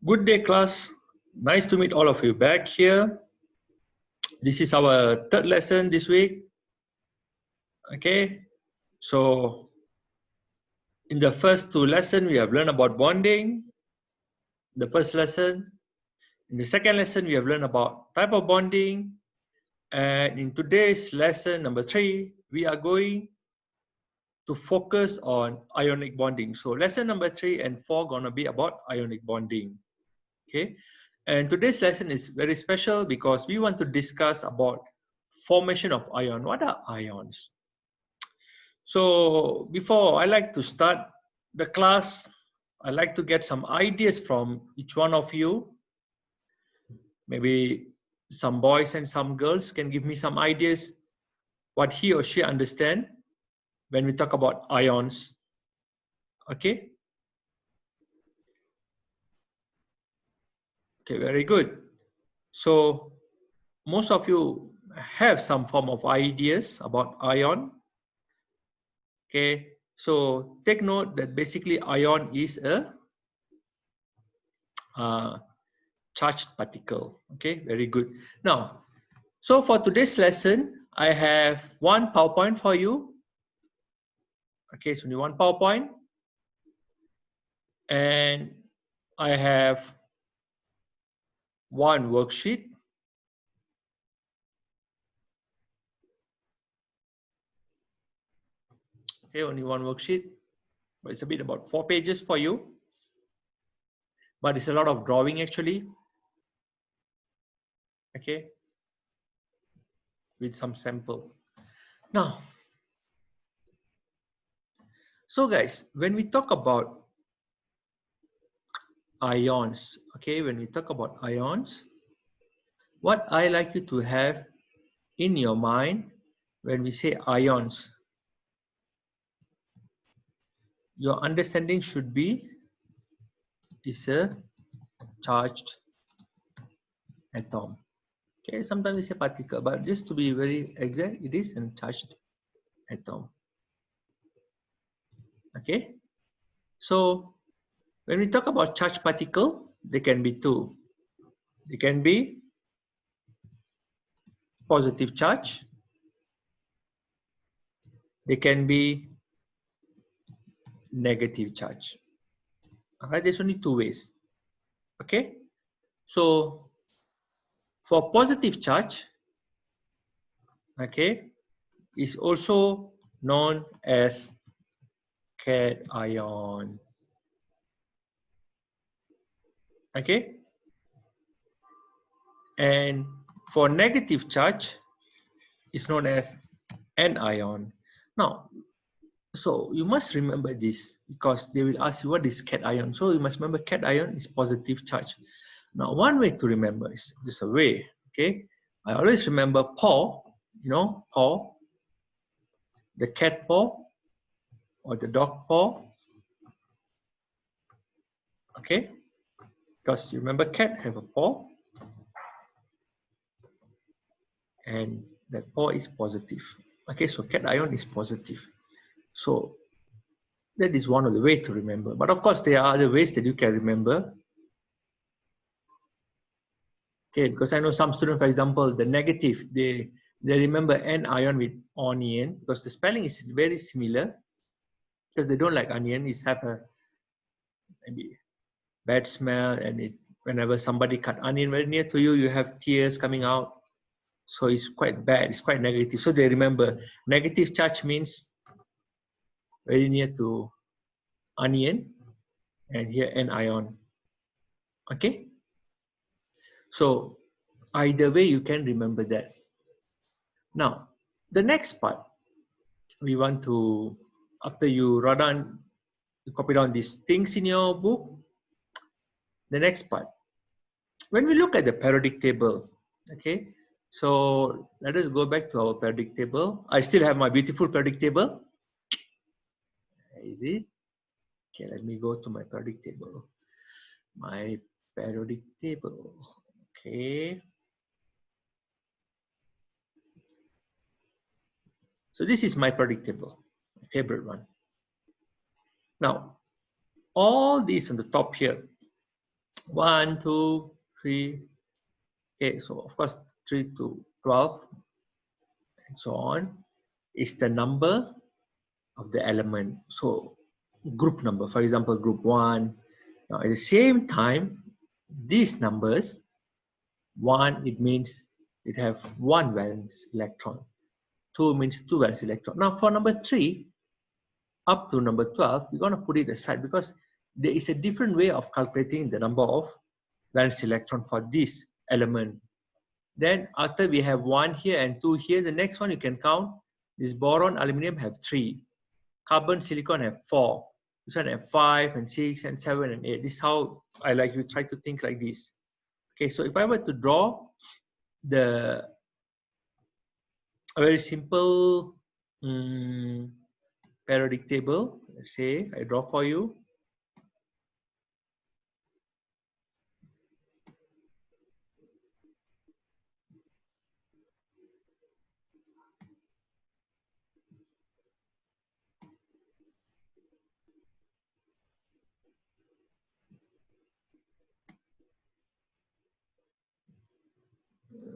Good day, class. Nice to meet all of you back here. This is our third lesson this week. Okay, so in the first two lessons, we have learned about bonding. The first lesson. In the second lesson, we have learned about type of bonding. And in today's lesson, number 3, we are going to focus on ionic bonding. So lesson number 3 and 4 gonna be about ionic bonding. Okay, and today's lesson is very special because we want to discuss about formation of ion. What are ions? So before I like to start the class, I like to get some ideas from each one of you. Maybe some boys and some girls can give me some ideas what he or she understand when we talk about ions. Okay. Okay, very good. So most of you have some form of ideas about ion. Okay, so take note that basically ion is a charged particle. Okay, very good. Now, so for today's lesson, I have one PowerPoint for you. Okay, so only one PowerPoint. And I have one worksheet. Okay, only one worksheet, but it's a bit about 4 pages for you. But it's a lot of drawing actually. Okay, with some sample. Now, so guys, when we talk about ions, okay, when we talk about ions, what I like you to have in your mind when we say ions, your understanding should be is a charged atom. Okay, sometimes we say particle, but just to be very exact, it is a charged atom. Okay, so when we talk about charged particle, they can be two. They can be positive charge. They can be negative charge. All right, there's only 2 ways. Okay, so for positive charge, okay, is also known as cation. Okay, and for negative charge is known as anion. Now, so you must remember this because they will ask you what is cation. So you must remember cation is positive charge. Now, one way to remember is just a way. Okay, I always remember paw. You know, paw, the cat paw or the dog paw. Okay, because you remember cat have a paw and that paw is positive. Okay, so cation is positive. So that is one of the ways to remember. But of course, there are other ways that you can remember. Okay, because I know some students, for example, the negative, they remember anion with onion because the spelling is very similar. Because they don't like onion, it's have a maybe bad smell, and it whenever somebody cut onion very near to you, you have tears coming out. So it's quite bad, it's quite negative. So they remember negative charge means very near to onion, and here anion. Okay, so either way you can remember that. Now the next part we want to, after you write down, you copy down these things in your book, the next part, when we look at the periodic table, okay, so let us go back to our periodic table. I still have my beautiful periodic table. Easy. Okay, let me go to my periodic table. My periodic table. Okay. So this is my periodic table, my favorite one. Now, all these on the top here, 1, 2, 3. Okay, so of course 3 to 12 and so on is the number of the element. So group number, for example, group 1. Now at the same time, these numbers, 1, it means it have 1 valence electron. 2 means 2 valence electron. Now for number 3 up to number 12, we're going to put it aside because there is a different way of calculating the number of valence electron for this element. Then after we have 1 here and 2 here, the next one you can count, this boron, aluminum have 3. Carbon, silicon have 4. This one have 5 and 6 and 7 and 8. This is how I like you try to think like this. Okay, so if I were to draw a very simple periodic table, let's say I draw for you.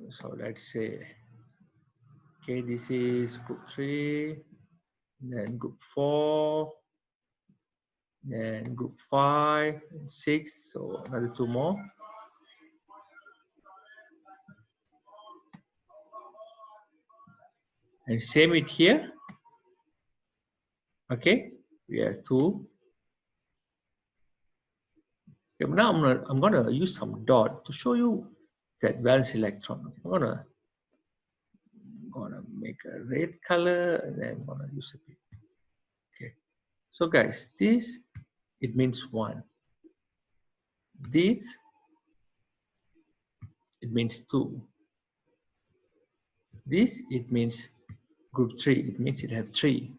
So let's say, okay, this is group 3, then group 4, then group 5 and 6, so another 2 more. And same it here. Okay, we have 2. Okay, now I'm gonna use some dot to show you that valence electron. I'm gonna make a red color and then I'm gonna use a bit. Okay, so guys, this it means 1. This it means 2. This it means group 3. It means it have 3.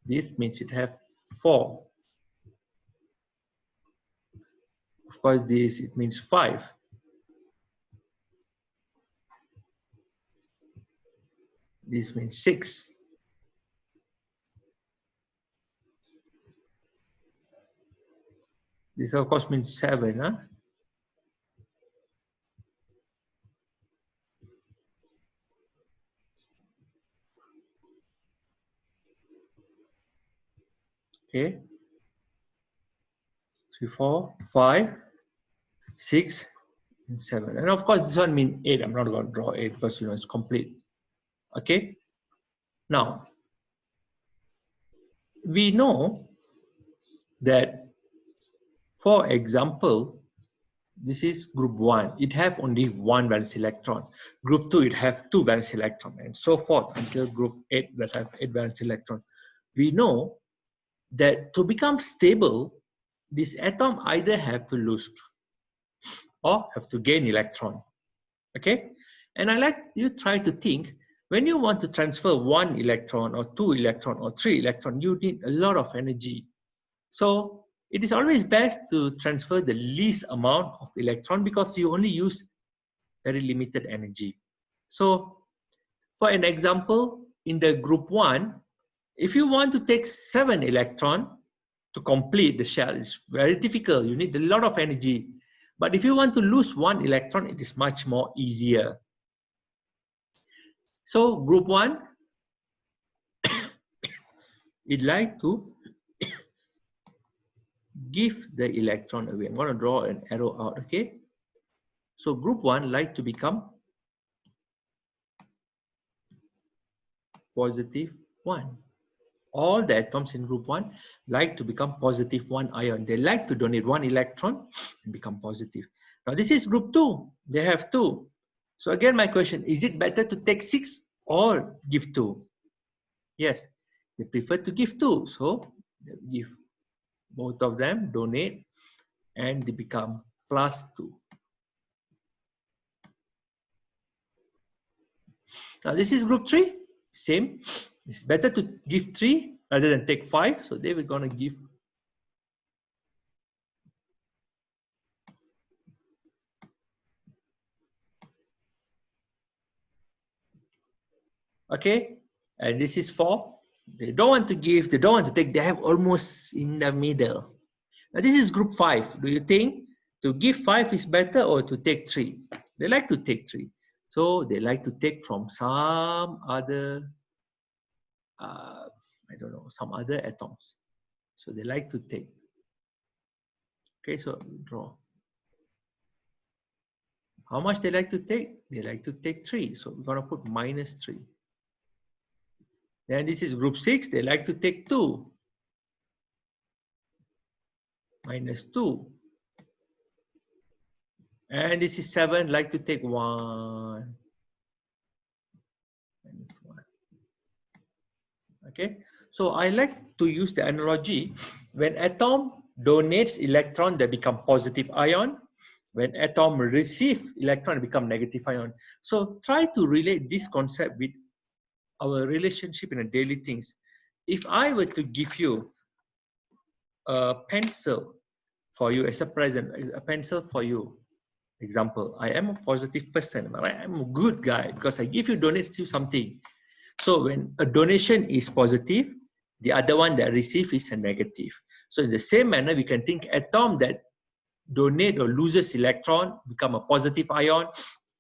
This means it have 4. Of course, this it means 5. This means 6. This of course means 7, huh? Okay. 3, 4, 5, 6, and 7. And of course, this one means 8. I'm not going to draw 8 because it's complete. Okay. Now, we know that, for example, this is group 1. It have only 1 valence electron. Group 2, it have 2 valence electron, and so forth until group 8 that have 8 valence electron. We know that to become stable, this atom either have to lose or have to gain electron. Okay, and I like you try to think, when you want to transfer 1 electron or 2 electron or 3 electron, you need a lot of energy. So it is always best to transfer the least amount of electron because you only use very limited energy. So for an example, in the group 1, if you want to take 7 electron to complete the shell, it's very difficult. You need a lot of energy. But if you want to lose 1 electron, it is much more easier. So group 1, it like to give the electron away. I'm going to draw an arrow out, okay? So group 1 like to become positive 1. All the atoms in group 1 like to become positive 1 ion. They like to donate 1 electron and become positive. Now this is group 2. They have 2. So again, my question, is it better to take 6 or give 2? Yes, they prefer to give 2. So they give both of them, donate, and they become +2. Now this is group 3. Same. It's better to give 3 rather than take 5. So they were going to give . Okay, and this is 4. They don't want to give, they don't want to take, they have almost in the middle. Now this is group 5. Do you think To give 5 is better or to take 3? They like to take 3. So they like to take from some other, I don't know, some other atoms. So they like to take. Okay, so draw. How much they like to take? They like to take 3. So we're going to put -3. Then this is group 6. They like to take 2. -2. And this is 7. Like to take 1. Okay. So I like to use the analogy. When atom donates electron, they become positive ion. When atom receive electron, it become negative ion. So try to relate this concept with our relationship in a daily things. If I were to give you a pencil for you as a present, a pencil for you, example, I am a positive person, I'm a good guy because I give you, donate you something. So when a donation is positive, the other one that receive is a negative. So in the same manner, we can think atom that donate or loses electron become a positive ion.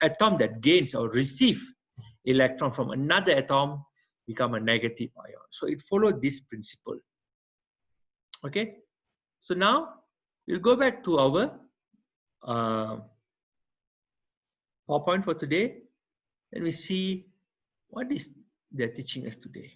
Atom that gains or receive electron from another atom become a negative ion. So it followed this principle. Okay. So now we'll go back to our PowerPoint for today. And we see what is they're teaching us today.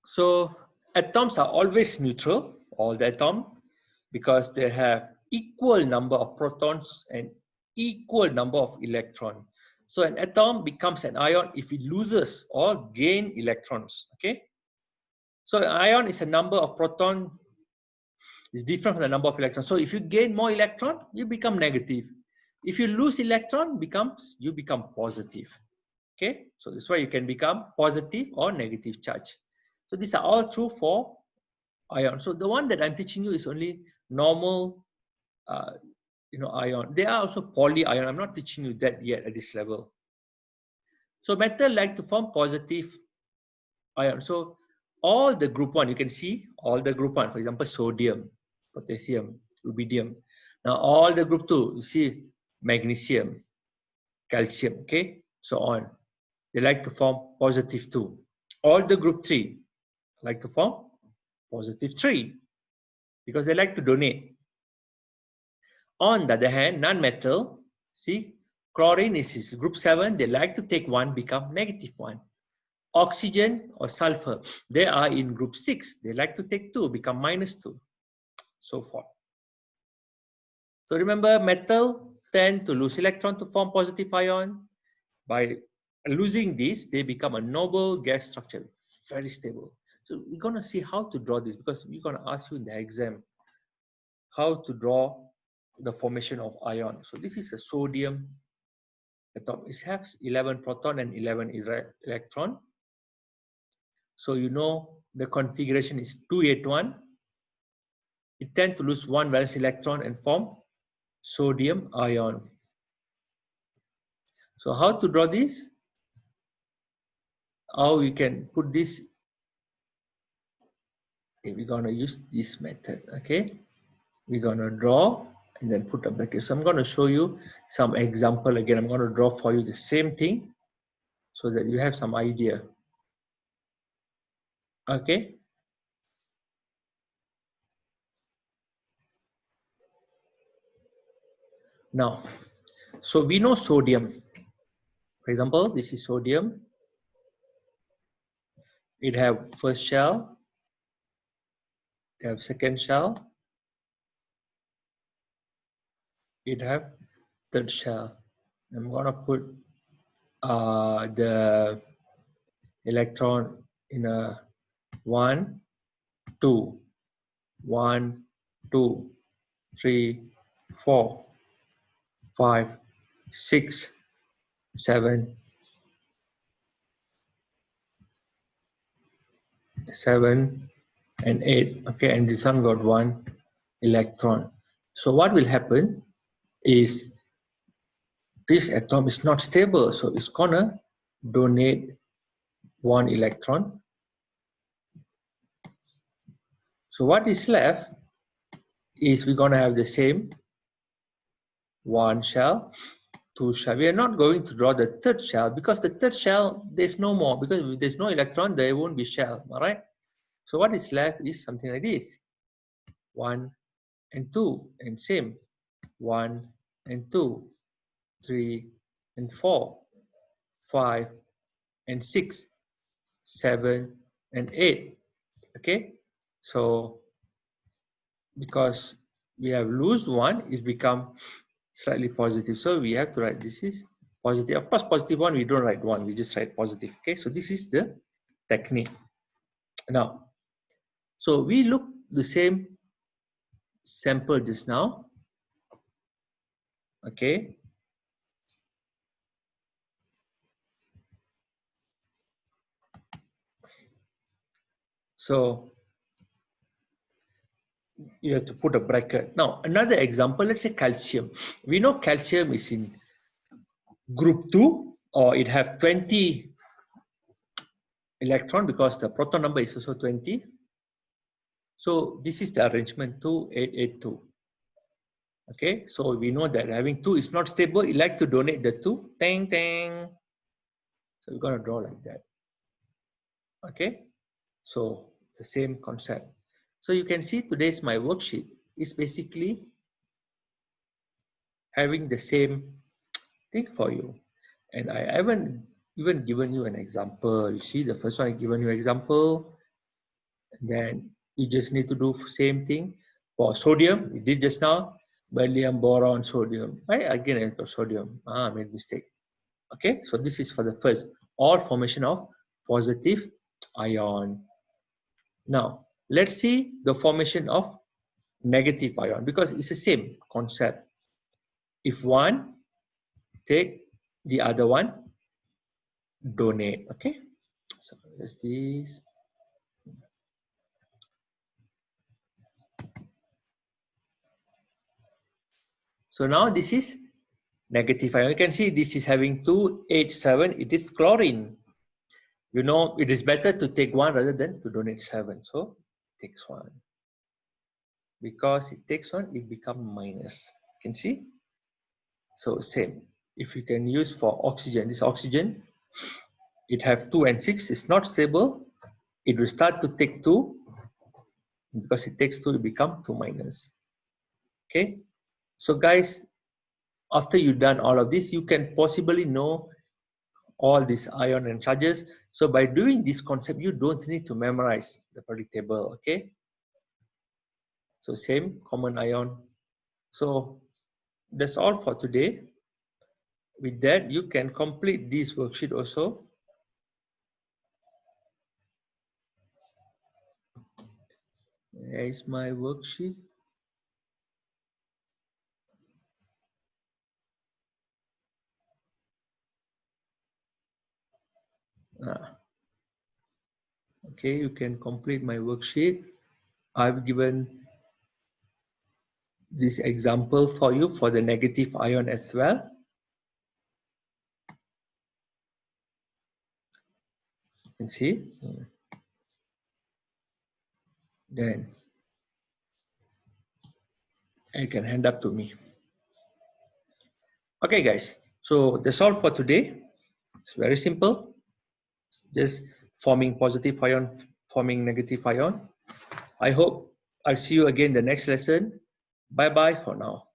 So atoms are always neutral, all the atoms, because they have equal number of protons and equal number of electrons. So an atom becomes an ion if it loses or gain electrons. Okay. So an ion is a number of proton is different from the number of electrons. So if you gain more electron, you become negative. If you lose electron, you become positive. Okay, so that's why you can become positive or negative charge. So these are all true for ion. So the one that I'm teaching you is only normal, ion. There are also polyion. I'm not teaching you that yet at this level. So metal like to form positive ion. So all the group 1, you can see all the group 1, for example, sodium, potassium, rubidium. Now all the group 2, you see magnesium, calcium, okay, so on. They like to form positive 2. All the group 3 like to form positive 3 because they like to donate. On the other hand, non-metal, see, chlorine is group 7. They like to take 1, become negative 1. Oxygen or sulfur, they are in group 6. They like to take 2, become -2, so forth. So remember, metal tend to lose electron to form positive ion. By losing this, they become a noble gas structure, very stable. So we're going to see how to draw this because we're going to ask you in the exam how to draw the formation of ion. So this is a sodium atom. It has 11 proton and 11 electron. So you know the configuration is 281. It tends to lose 1 valence electron and form sodium ion. So how to draw this? How we can put this? Okay, we're going to use this method. Okay, we're going to draw and then put a bracket. So I'm going to show you some example again. I'm going to draw for you the same thing so that you have some idea. Okay. Now, so we know sodium. For example, this is sodium. It have first shell. It have second shell. It have third shell. I'm going to put the electron in a 1, 2, 1, 2, 3, 4, 5, 6, 7, 7, and 8. Okay, and this one got 1 electron. So what will happen is this atom is not stable, so it's gonna donate 1 electron. So what is left is we're gonna have the same 1 shell, 2 shell. We are not going to draw the third shell because the third shell, there's no more, because if there's no electron, there won't be shell, all right? So what is left is something like this, 1 and 2, and same, 1 and 2, 3 and 4, 5 and 6, 7 and 8, okay? So because we have lose 1, it become slightly positive. So we have to write this is positive. Of course, positive 1, we don't write 1, we just write positive. Okay, so this is the technique. Now, so we look the same sample just now. Okay. So you have to put a bracket. Now, another example, let's say calcium. We know calcium is in group 2, or it have 20 electron because the proton number is also 20. So this is the arrangement 2882. Okay, so we know that having 2 is not stable. It like to donate the 2. Tang, tang. So we're going to draw like that. Okay, so the same concept. So you can see today's my worksheet is basically having the same thing for you. And I haven't even given you an example. You see, the first one I given you example. And then you just need to do same thing for sodium. We did just now. Beryllium, boron, sodium. Right? Again, I got sodium. I made mistake. Okay, so this is for the first, all formation of positive ion. Now, let's see the formation of negative ion because it's the same concept. If one take, the other one donate. Okay, so there's this. So now this is negative ion. You can see this is having 2H7. It is chlorine. You know, it is better to take 1 rather than to donate 7. So it takes 1. Because it takes 1, it becomes minus. You can see? So same. If you can use for oxygen, this oxygen, it have 2 and 6. It's not stable. It will start to take 2. Because it takes 2, it become 2 minus. Okay? So guys, after you've done all of this, you can possibly know all these ion and charges. So by doing this concept, you don't need to memorize the periodic table, okay? So same, common ion. So that's all for today. With that, you can complete this worksheet also. There is my worksheet. Okay, you can complete my worksheet. I've given this example for you for the negative ion as well. You can see. Then you can hand up to me. Okay, guys. So that's all for today. It's very simple. Just forming positive ion, forming negative ion. I hope I'll see you again the next lesson. Bye-bye for now.